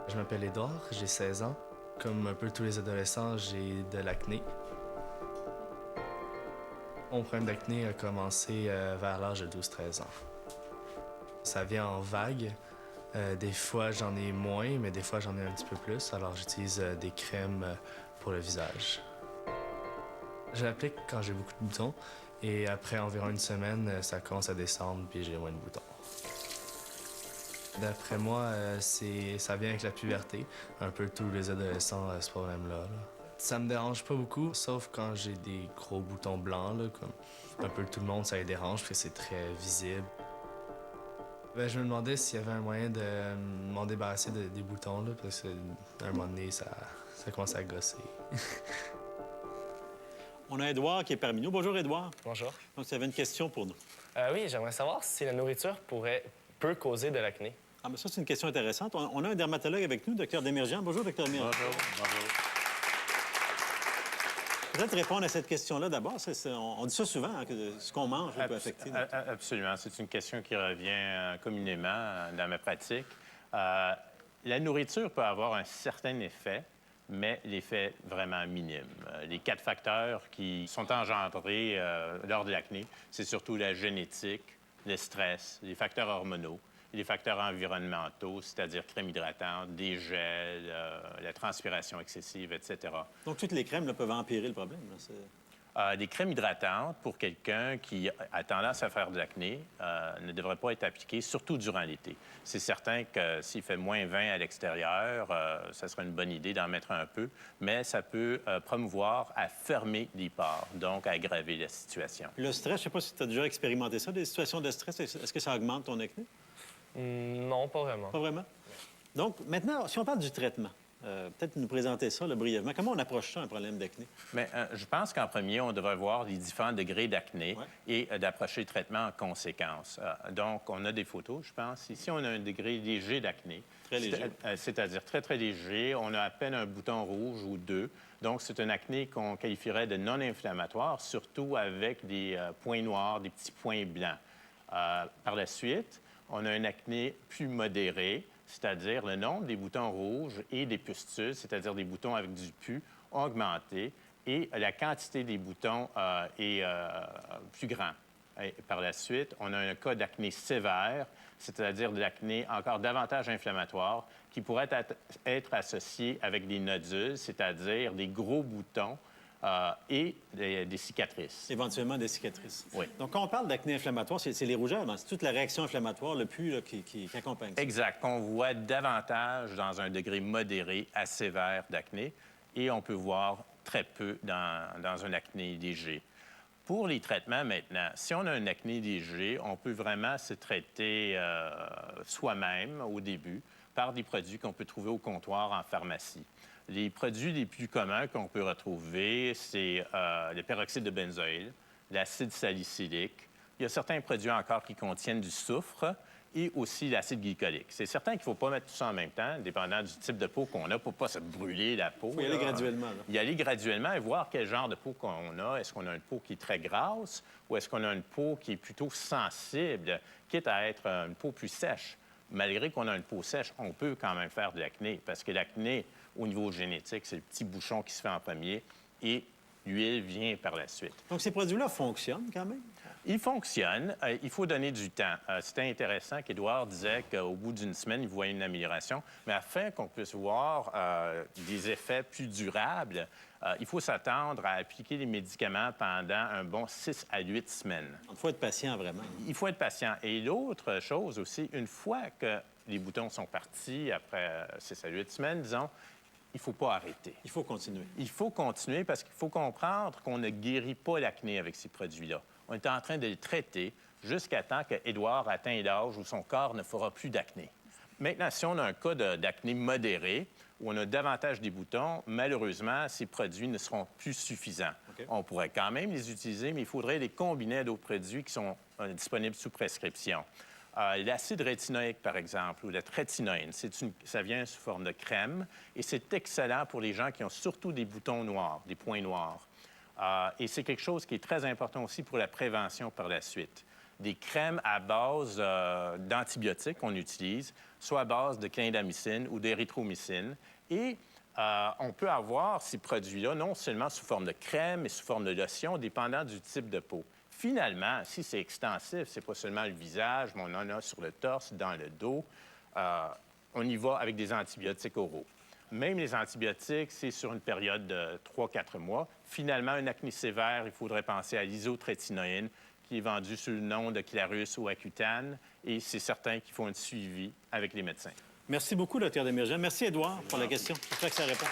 Je m'appelle Édouard, j'ai 16 ans. Comme un peu tous les adolescents, j'ai de l'acné. Mon problème d'acné a commencé vers l'âge de 12-13 ans. Ça vient en vagues. Des fois, j'en ai moins, mais des fois, j'en ai un petit peu plus. Alors, j'utilise des crèmes pour le visage. Je l'applique quand j'ai beaucoup de boutons et après environ une semaine, ça commence à descendre puis j'ai moins de boutons. D'après moi, ça vient avec la puberté. Un peu tous les adolescents, ce problème-là. Ça me dérange pas beaucoup, sauf quand j'ai des gros boutons blancs, là, comme un peu tout le monde, ça les dérange parce que c'est très visible. Ben, je me demandais s'il y avait un moyen de m'en débarrasser des boutons, là, parce qu'à un moment donné, ça commence à gosser. On a Édouard qui est parmi nous. Bonjour, Édouard. Bonjour. Donc, tu avais une question pour nous. Oui, j'aimerais savoir si la nourriture peut causer de l'acné. Ah, mais ça, c'est une question intéressante. On a un dermatologue avec nous, Dr Demirjian. Bonjour, Dr Demirjian. Bonjour. Peut-être répondre à cette question-là d'abord. On dit ça souvent, hein, que ce qu'on mange peut affecter. Absolument. C'est une question qui revient communément dans ma pratique. La nourriture peut avoir un certain effet, mais l'effet vraiment minime. Les 4 facteurs qui sont engendrés lors de l'acné, c'est surtout la génétique, le stress, les facteurs hormonaux, et les facteurs environnementaux, c'est-à-dire crème hydratante, des gels, la transpiration excessive, etc. Donc, toutes les crèmes là, peuvent empirer le problème. Des crèmes hydratantes, pour quelqu'un qui a tendance à faire de l'acné, ne devraient pas être appliquées, surtout durant l'été. C'est certain que s'il fait moins 20 à l'extérieur, ça serait une bonne idée d'en mettre un peu, mais ça peut promouvoir à fermer les pores, donc à aggraver la situation. Le stress, je ne sais pas si tu as déjà expérimenté ça, des situations de stress. Est-ce que ça augmente ton acné? Non, pas vraiment. Pas vraiment. Donc, maintenant, si on parle du traitement, peut-être nous présenter ça là, brièvement. Comment on approche ça, un problème d'acné? Mais je pense qu'en premier, on devrait voir les différents degrés d'acné et d'approcher le traitement en conséquence. Donc, on a des photos, je pense. Ici, on a un degré léger d'acné. Très léger. C'est-à-dire très, très léger. On a à peine un bouton rouge ou 2. Donc, c'est un acné qu'on qualifierait de non-inflammatoire, surtout avec des points noirs, des petits points blancs. Par la suite, on a un acné plus modéré, c'est-à-dire le nombre des boutons rouges et des pustules, c'est-à-dire des boutons avec du pus, ont augmenté et la quantité des boutons est plus grand. Et par la suite, on a un cas d'acné sévère, c'est-à-dire de l'acné encore davantage inflammatoire, qui pourrait être associé avec des nodules, c'est-à-dire des gros boutons et des cicatrices. Éventuellement des cicatrices. Oui. Donc, quand on parle d'acné inflammatoire, c'est les rougeurs, hein? C'est toute la réaction inflammatoire, le pus là, qui accompagne ça. Exact. Qu'on voit davantage dans un degré modéré à sévère d'acné et on peut voir très peu dans un acné léger. Pour les traitements maintenant, si on a un acné léger, on peut vraiment se traiter soi-même au début par des produits qu'on peut trouver au comptoir en pharmacie. Les produits les plus communs qu'on peut retrouver, c'est le peroxyde de benzoïle, l'acide salicylique. Il y a certains produits encore qui contiennent du soufre et aussi l'acide glycolique. C'est certain qu'il ne faut pas mettre tout ça en même temps, dépendant du type de peau qu'on a, pour ne pas se brûler la peau. Il faut y aller graduellement. Là. Y aller graduellement et voir quel genre de peau qu'on a. Est-ce qu'on a une peau qui est très grasse ou est-ce qu'on a une peau qui est plutôt sensible, quitte à être une peau plus sèche? Malgré qu'on a une peau sèche, on peut quand même faire de l'acné, parce que l'acné, au niveau génétique, c'est le petit bouchon qui se fait en premier et l'huile vient par la suite. Donc, ces produits-là fonctionnent quand même? Ils fonctionnent. Il faut donner du temps. C'était intéressant qu'Édouard disait qu'au bout d'une semaine, il voyait une amélioration. Mais afin qu'on puisse voir des effets plus durables, il faut s'attendre à appliquer les médicaments pendant un bon 6 à 8 semaines. Il faut être patient, vraiment. Il faut être patient. Et l'autre chose aussi, une fois que les boutons sont partis, après 6 à 8 semaines, disons, il ne faut pas arrêter. Il faut continuer. Il faut continuer parce qu'il faut comprendre qu'on ne guérit pas l'acné avec ces produits-là. On est en train de les traiter jusqu'à temps qu'Édouard atteigne l'âge où son corps ne fera plus d'acné. Maintenant, si on a un cas d'acné modéré, où on a davantage des boutons, malheureusement, ces produits ne seront plus suffisants. Okay. On pourrait quand même les utiliser, mais il faudrait les combiner à d'autres produits qui sont disponibles sous prescription. L'acide rétinoïque, par exemple, ou la trétinoïne, ça vient sous forme de crème et c'est excellent pour les gens qui ont surtout des boutons noirs, des points noirs. Et c'est quelque chose qui est très important aussi pour la prévention par la suite. des crèmes à base d'antibiotiques qu'on utilise, soit à base de clindamycine ou d'érythromycine. Et on peut avoir ces produits-là non seulement sous forme de crème, mais sous forme de lotion, dépendant du type de peau. Finalement, si c'est extensif, c'est pas seulement le visage, mais on en a sur le torse, dans le dos, on y va avec des antibiotiques oraux. Même les antibiotiques, c'est sur une période de 3-4 mois. Finalement, un acné sévère, il faudrait penser à l'isotrétinoïne, qui est vendue sous le nom de Clarus ou Accutane, et c'est certain qu'il faut un suivi avec les médecins. Merci beaucoup, Dr. Desmirgens. Merci, Édouard, pour la question. J'espère que ça répond.